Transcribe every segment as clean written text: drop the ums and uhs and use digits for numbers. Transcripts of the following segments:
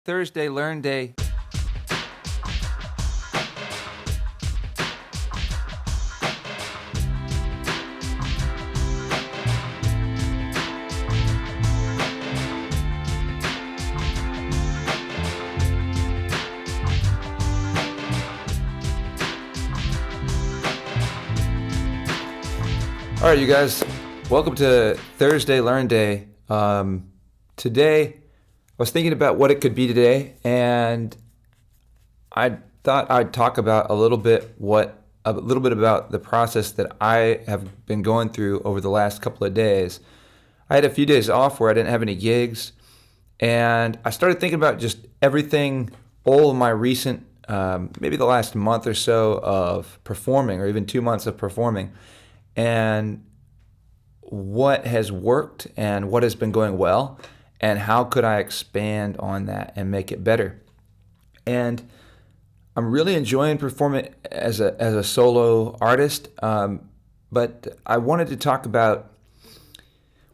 Thursday, Learnday. All right, you guys, welcome to Thursday, Learnday. Today, I was thinking about what it could be today, and I thought I'd talk about a little bit about the process that I have been going through over the last couple of days. I had a few days off where I didn't have any gigs, and I started thinking about just everything, all of my recent, maybe the last month or so of performing, or even 2 months of performing, and what has worked and what has been going well, and how could I expand on that and make it better. And I'm really enjoying performing as a solo artist, but I wanted to talk about,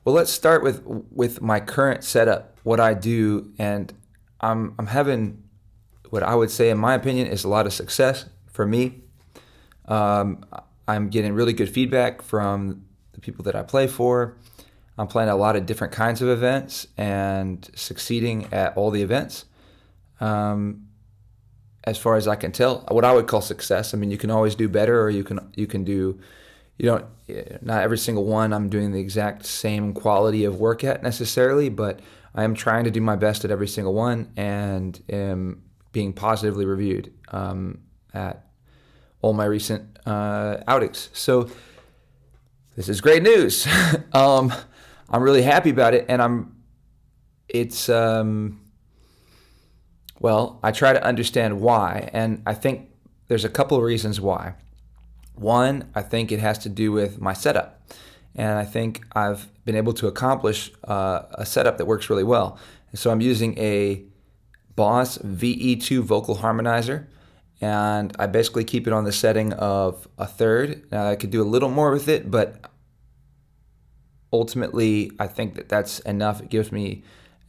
well, let's start with my current setup, what I do, and I'm having what I would say, in my opinion, is a lot of success for me. I'm getting really good feedback from the people that I play for. I'm playing a lot of different kinds of events and succeeding at all the events. As far as I can tell, what I would call success. I mean, you can always do better, or you can do, not every single one I'm doing the exact same quality of work at necessarily, but I am trying to do my best at every single one and am being positively reviewed at all my recent outings. So this is great news. I'm really happy about it, and I try to understand why, and I think there's a couple of reasons why. One, I think it has to do with my setup, and I think I've been able to accomplish a setup that works really well. And so I'm using a Boss VE2 vocal harmonizer, and I basically keep it on the setting of a third. Now, I could do a little more with it, but ultimately I think that that's enough. It gives me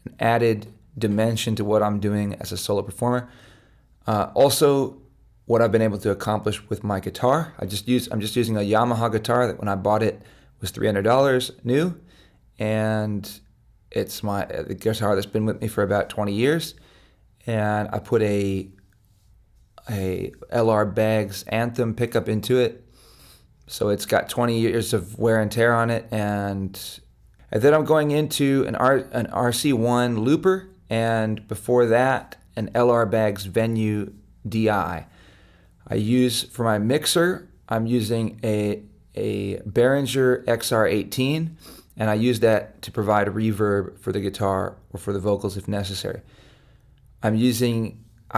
an added dimension to what I'm doing as a solo performer. Also, what I've been able to accomplish with my guitar. I'm just using a Yamaha guitar that when I bought it was $300 new, and it's the guitar that's been with me for about 20 years. And I put a LR Baggs Anthem pickup into it, so it's got 20 years of wear and tear on it. And then I'm going into an RC1 looper, and before that an LR Baggs Venue DI. I use for my mixer, I'm using a Behringer XR18, and I use that to provide a reverb for the guitar or for the vocals if necessary. I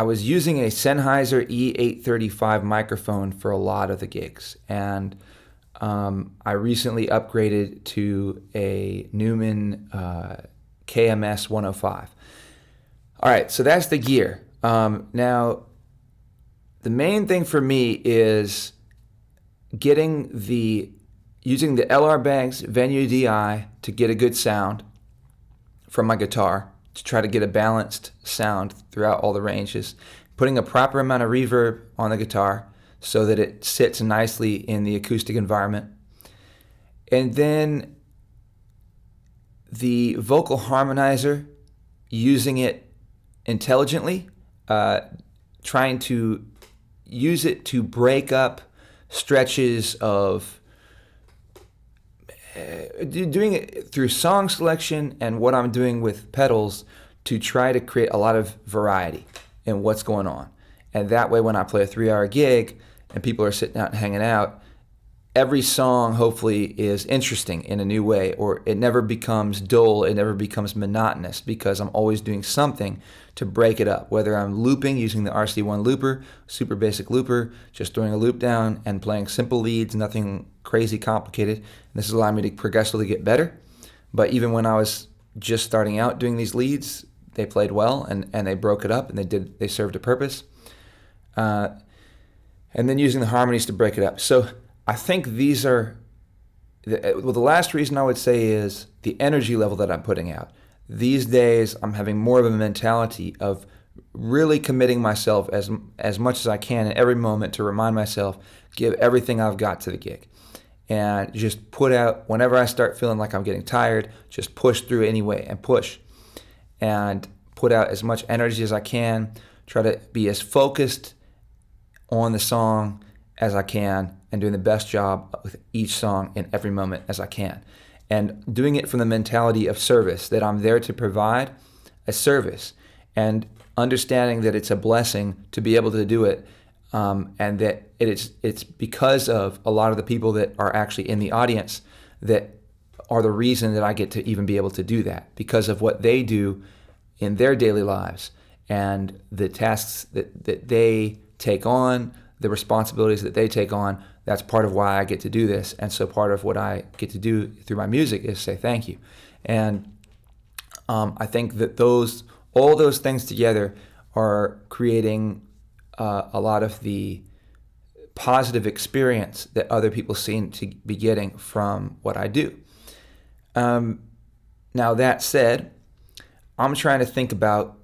was using a Sennheiser E835 microphone for a lot of the gigs, and I recently upgraded to a Neumann KMS 105. All right, so that's the gear. Now, the main thing for me is using the LR Baggs Venue DI to get a good sound from my guitar, to try to get a balanced sound throughout all the ranges, putting a proper amount of reverb on the guitar so that it sits nicely in the acoustic environment. And then the vocal harmonizer, using it intelligently, trying to use it to break up stretches of doing it through song selection and what I'm doing with pedals to try to create a lot of variety in what's going on. And that way, when I play a 3-hour gig and people are sitting out and hanging out, every song hopefully is interesting in a new way, or it never becomes dull, it never becomes monotonous, because I'm always doing something to break it up. Whether I'm looping using the RC1 looper, super basic looper, just throwing a loop down and playing simple leads, nothing crazy complicated. And this has allowed me to progressively get better. But even when I was just starting out doing these leads, they played well, and they broke it up, and they served a purpose. And then using the harmonies to break it up. So I think these are, the last reason I would say is the energy level that I'm putting out. these days I'm having more of a mentality of really committing myself as much as I can in every moment to remind myself, give everything I've got to the gig. And just put out, whenever I start feeling like I'm getting tired, just push through anyway and push. And put out as much energy as I can, try to be as focused on the song as I can, and doing the best job with each song in every moment as I can. And doing it from the mentality of service, that I'm there to provide a service, and understanding that it's a blessing to be able to do it, and that it's because of a lot of the people that are actually in the audience that are the reason that I get to even be able to do that, because of what they do in their daily lives and the tasks that they take on, the responsibilities that they take on. That's part of why I get to do this. And so part of what I get to do through my music is say thank you. And I think that all those things together are creating a lot of the positive experience that other people seem to be getting from what I do. Now that said, I'm trying to think about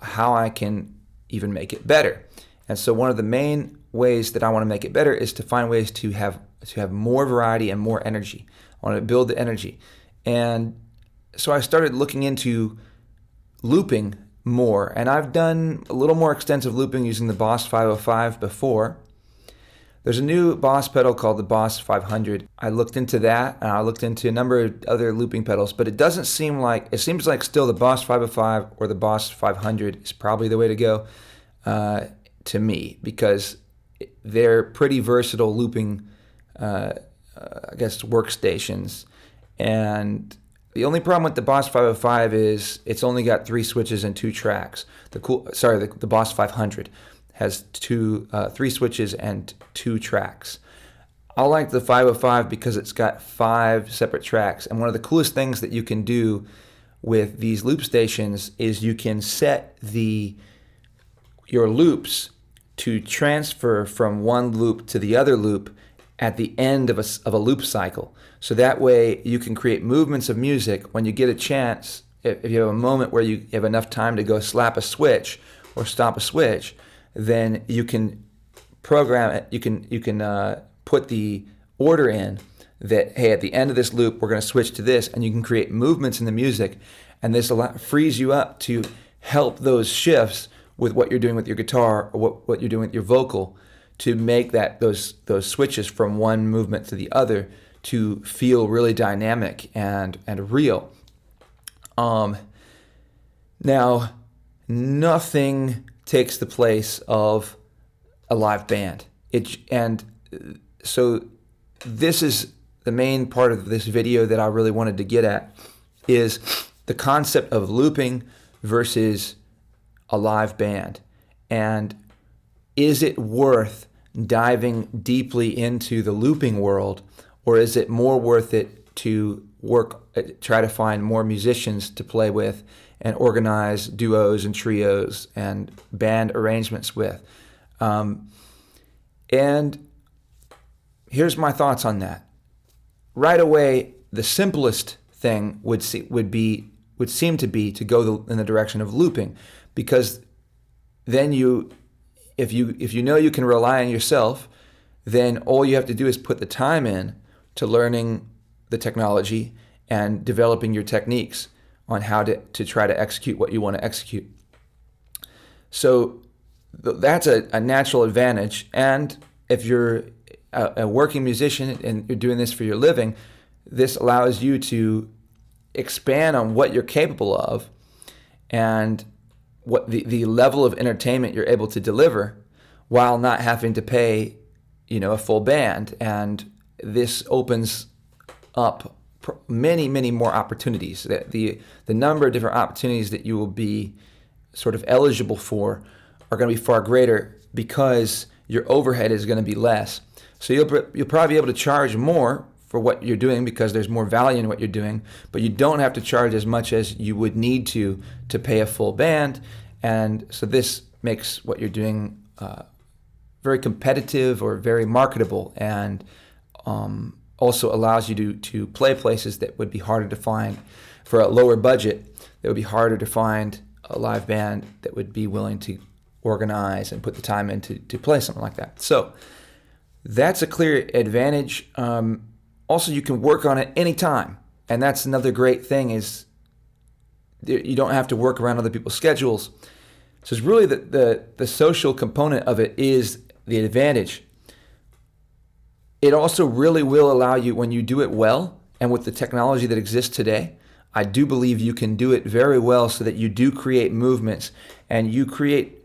how I can even make it better. And so one of the main ways that I want to make it better is to find ways to have more variety and more energy. I want to build the energy. And so I started looking into looping more. And I've done a little more extensive looping using the Boss 505 before. There's a new Boss pedal called the Boss 500. I looked into that, and I looked into a number of other looping pedals, but it seems like still the Boss 505 or the Boss 500 is probably the way to go to me, because they're pretty versatile looping, workstations. And the only problem with the Boss 505 is it's only got 3 switches and 2 tracks. The Boss 500 has 3 switches and 2 tracks. I like the 505 because it's got 5 separate tracks. And one of the coolest things that you can do with these loop stations is you can set your loops to transfer from one loop to the other loop at the end of a loop cycle. So that way you can create movements of music when you get a chance. If you have a moment where you have enough time to go slap a switch or stop a switch, then you can program it. You can put the order in that, hey, at the end of this loop, we're going to switch to this, and you can create movements in the music, and this frees you up to help those shifts with what you're doing with your guitar or what you're doing with your vocal, to make those switches from one movement to the other to feel really dynamic and real. Now, nothing takes the place of a live band. So this is the main part of this video that I really wanted to get at, is the concept of looping versus a live band. And is it worth diving deeply into the looping world, or is it more worth it to try to find more musicians to play with and organize duos and trios and band arrangements with? And here's my thoughts on that. Right away, the simplest thing would seem to be to go in the direction of looping, because then if you know you can rely on yourself, then all you have to do is put the time in to learning the technology and developing your techniques on how to try to execute what you want to execute. So that's a natural advantage. And if you're a working musician and you're doing this for your living, this allows you to expand on what you're capable of and what the level of entertainment you're able to deliver, while not having to pay, a full band. And this opens up many, many more opportunities. The number of different opportunities that you will be sort of eligible for are going to be far greater, because your overhead is going to be less. So you'll probably be able to charge more for what you're doing because there's more value in what you're doing, but you don't have to charge as much as you would need to pay a full band. And so this makes what you're doing very competitive or very marketable, and also allows you to play places that would be harder to find for a lower budget it would be harder to find a live band that would be willing to organize and put the time in to play something like that. So that's a clear advantage. Also, you can work on it anytime. And that's another great thing, is you don't have to work around other people's schedules. So it's really the social component of it is the advantage. It also really will allow you, when you do it well, and with the technology that exists today, I do believe you can do it very well so that you do create movements and you create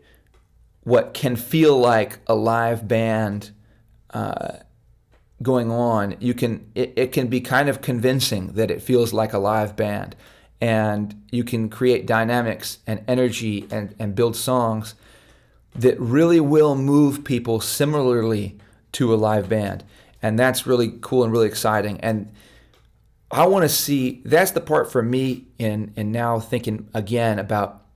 what can feel like a live band going on. It can be kind of convincing that it feels like a live band, and you can create dynamics and energy and build songs that really will move people similarly to a live band. And that's really cool and really exciting. And I want to see, that's the part for me in now thinking again about,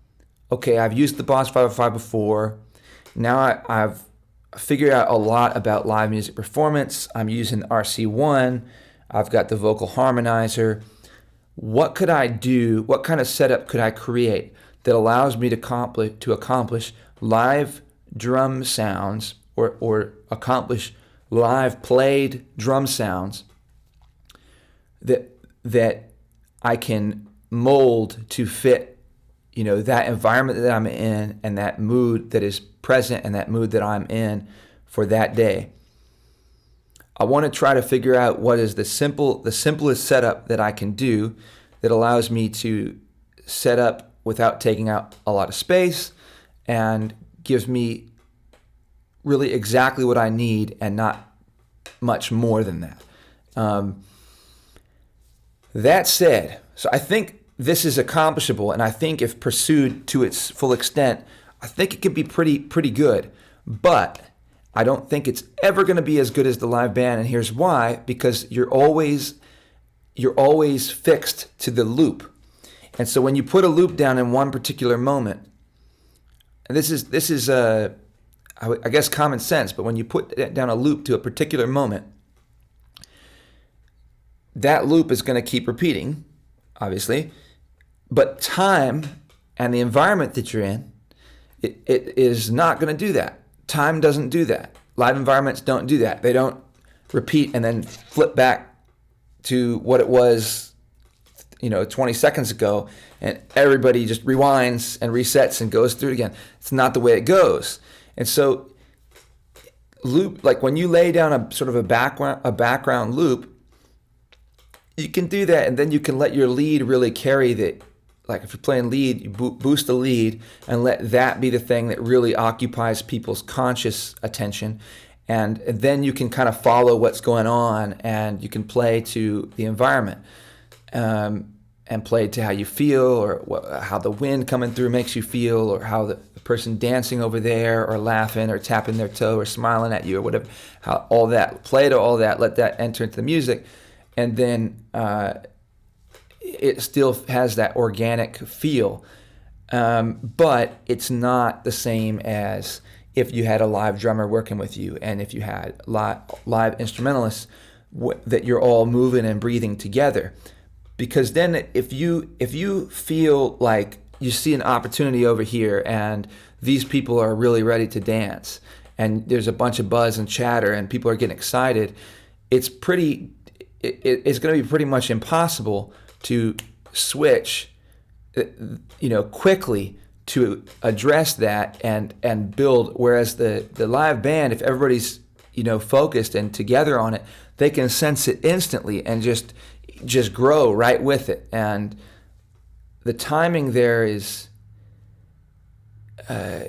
okay, I've used the Boss 505 before. Now I've figured out a lot about live music performance. I'm using RC1. I've got the vocal harmonizer. What could I do? What kind of setup could I create that allows me to accomplish live drum sounds or accomplish live played drum sounds that I can mold to fit, that environment that I'm in and that mood that is present and that mood that I'm in for that day. I want to try to figure out what is the simplest setup that I can do that allows me to set up without taking out a lot of space and gives me really exactly what I need and not much more than that. That said, so I think this is accomplishable, and I think if pursued to its full extent, I think it could be pretty good. But I don't think it's ever going to be as good as the live band, and here's why: because you're always fixed to the loop, and so when you put a loop down in one particular moment, and this is I guess common sense, but when you put down a loop to a particular moment, that loop is going to keep repeating, obviously, but time and the environment that you're in, it is not going to do that. Time doesn't do that. Live environments don't do that. They don't repeat and then flip back to what it was, 20 seconds ago, and everybody just rewinds and resets and goes through it again. It's not the way it goes. And so loop, like when you lay down a sort of a background loop, you can do that, and then you can let your lead really carry the, like if you're playing lead, you boost the lead and let that be the thing that really occupies people's conscious attention. And then you can kind of follow what's going on, and you can play to the environment and play to how you feel, or how the wind coming through makes you feel, or how the person dancing over there or laughing or tapping their toe or smiling at you or whatever. How all that, play to all that, let that enter into the music. And then it still has that organic feel, but it's not the same as if you had a live drummer working with you, and if you had live instrumentalists that you're all moving and breathing together. Because then if you feel like you see an opportunity over here and these people are really ready to dance and there's a bunch of buzz and chatter and people are getting excited, it's going to be pretty much impossible to switch, quickly to address that and build. Whereas the live band, if everybody's, focused and together on it, they can sense it instantly and just grow right with it. And the timing there is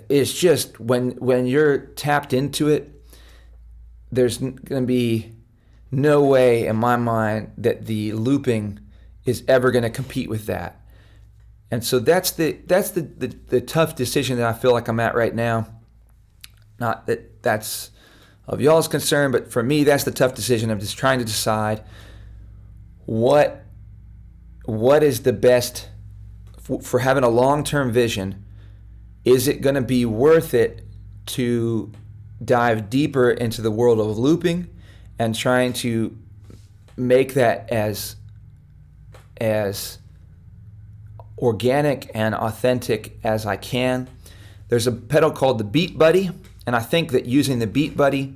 just when you're tapped into it, there's going to be no way in my mind that the looping is ever going to compete with that. And so that's the tough decision that I feel like I'm at right now. Not that that's of y'all's concern, but for me, that's the tough decision of just trying to decide what is the best for having a long-term vision. Is it going to be worth it to dive deeper into the world of looping and trying to make that as organic and authentic as I can. There's a pedal called the Beat Buddy, and I think that using the Beat Buddy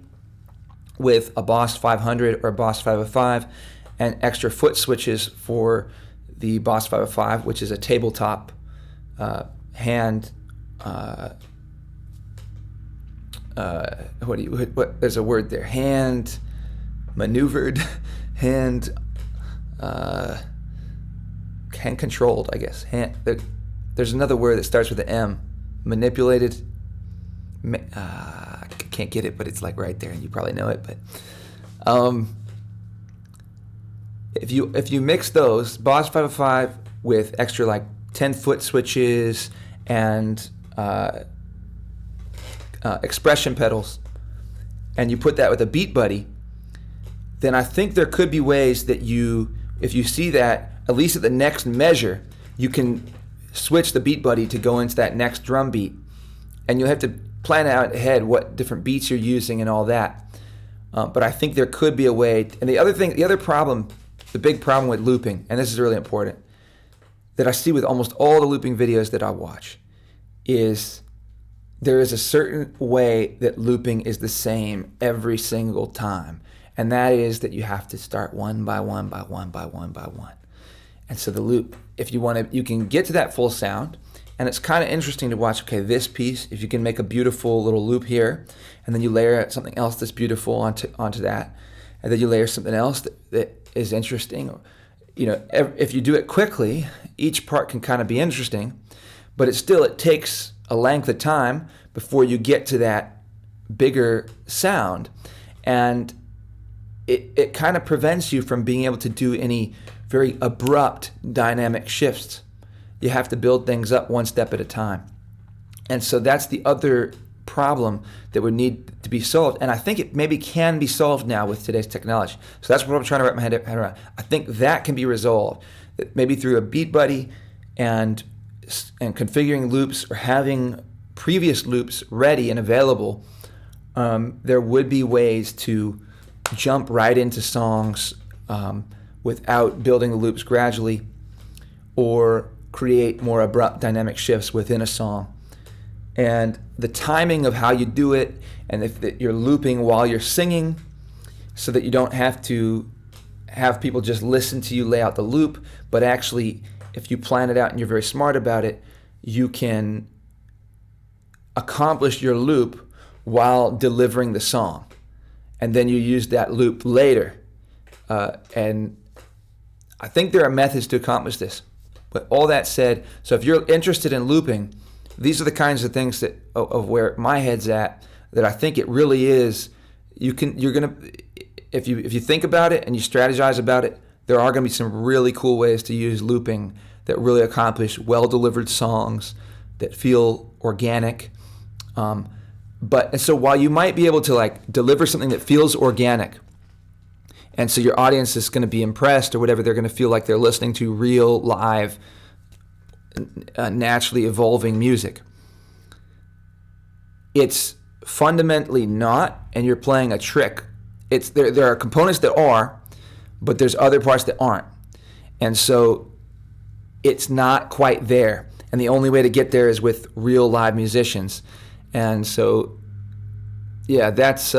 with a Boss 500 or a Boss 505 and extra foot switches for the Boss 505, which is a tabletop hand there's a word there, hand maneuvered, hand controlled, I guess. There's another word that starts with an M. Manipulated. I can't get it, but it's like right there, and you probably know it. But if you mix those Boss 505 with extra like 10-foot switches and expression pedals, and you put that with a Beat Buddy, then I think there could be ways that if you see that, at least at the next measure, you can switch the Beat Buddy to go into that next drum beat. And you'll have to plan out ahead what different beats you're using and all that. But I think there could be a way. And the big problem with looping, and this is really important, that I see with almost all the looping videos that I watch, is there is a certain way that looping is the same every single time. And that is that you have to start one by one by one by one by one. And so the loop, if you want to, you can get to that full sound. And it's kind of interesting to watch, okay, this piece, if you can make a beautiful little loop here, and then you layer something else that's beautiful onto that, and then you layer something else that is interesting. If you do it quickly, each part can kind of be interesting, but it takes a length of time before you get to that bigger sound. And it kind of prevents you from being able to do any very abrupt dynamic shifts. You have to build things up one step at a time. And so that's the other problem that would need to be solved. And I think it maybe can be solved now with today's technology. So that's what I'm trying to wrap my head around. I think that can be resolved, that maybe through a Beat Buddy and configuring loops or having previous loops ready and available, there would be ways to jump right into songs without building the loops gradually, or create more abrupt dynamic shifts within a song. And the timing of how you do it, and if you're looping while you're singing, so that you don't have to have people just listen to you lay out the loop, but actually, if you plan it out and you're very smart about it, you can accomplish your loop while delivering the song. And then you use that loop later. And I think there are methods to accomplish this. But all that said, so if you're interested in looping, these are the kinds of things that of where my head's at, that I think it really is. If you think about it and you strategize about it, there are going to be some really cool ways to use looping that really accomplish well-delivered songs that feel organic. And so while you might be able to deliver something that feels organic, and so your audience is going to be impressed or whatever, they're going to feel like they're listening to real, live, naturally evolving music. It's fundamentally not, and you're playing a trick. There are components that are, but there's other parts that aren't. And so it's not quite there. And the only way to get there is with real live musicians. And so, yeah, that's...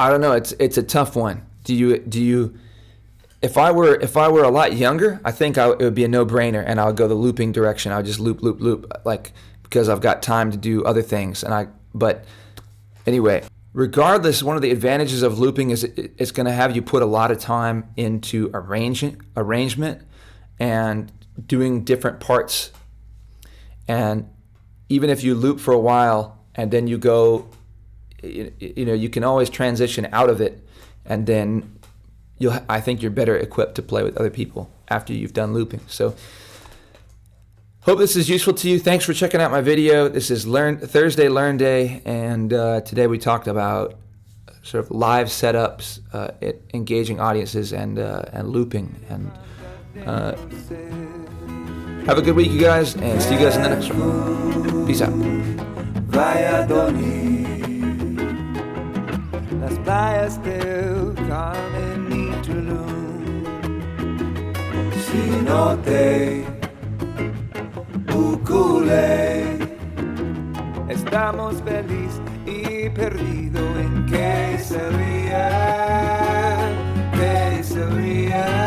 I don't know. It's a tough one. Do you? If I were a lot younger, I think it would be a no-brainer, and I would go the looping direction. I would just loop, because I've got time to do other things. But anyway, regardless, one of the advantages of looping is it's going to have you put a lot of time into arrangement and doing different parts. And even if you loop for a while and then you go. You can always transition out of it, and then I think you're better equipped to play with other people after you've done looping. So hope this is useful to you. Thanks for checking out my video. This is Thursday Learnday, and today we talked about sort of live setups, engaging audiences, and looping. And have a good week, you guys, and see you guys in the next one. Peace out. Las playas del Carmen y Tulum. si no te ukulele. Estamos feliz y perdido en quesadilla, quesadilla.